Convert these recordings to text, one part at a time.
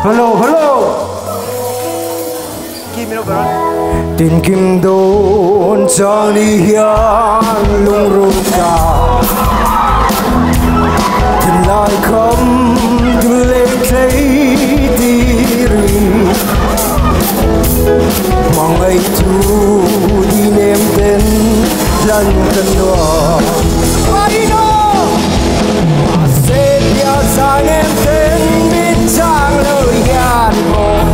Hello, hello. Tình kim đôn cho đi hiền lung rung cả. Tình lại không cứ lên thấy đi rì. Mong ngày thu đi nêm tên lần cần đùa. Hãy nó sẽ theo sang em tên bên trang lời gạt một.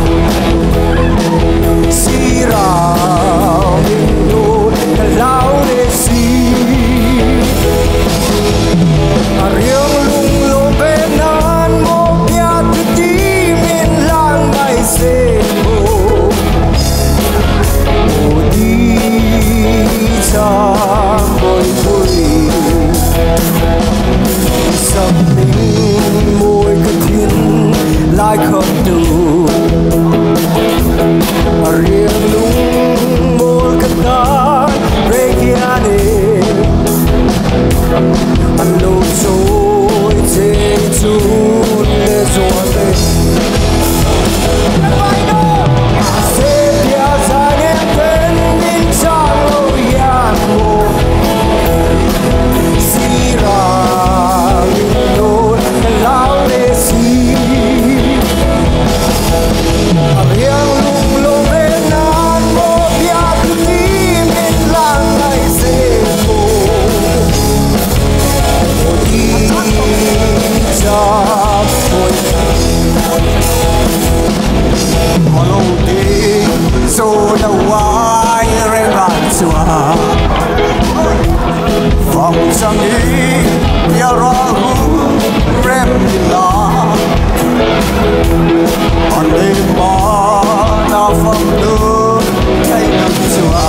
Sirao Indo Laure si Ariang lung lo benan mo pia ti min lang mai se mo di cha boy boy sắp mình môi cái thiên lại không đủ Ariang lung mol kata regiane Alo soy te tun le zote Se piazza nienten in cielo yamo Sira non laure si Ariang lung lo so the wine ran sua phong sang đi ya ra rem la on the bar na phong đưa cây nắng sua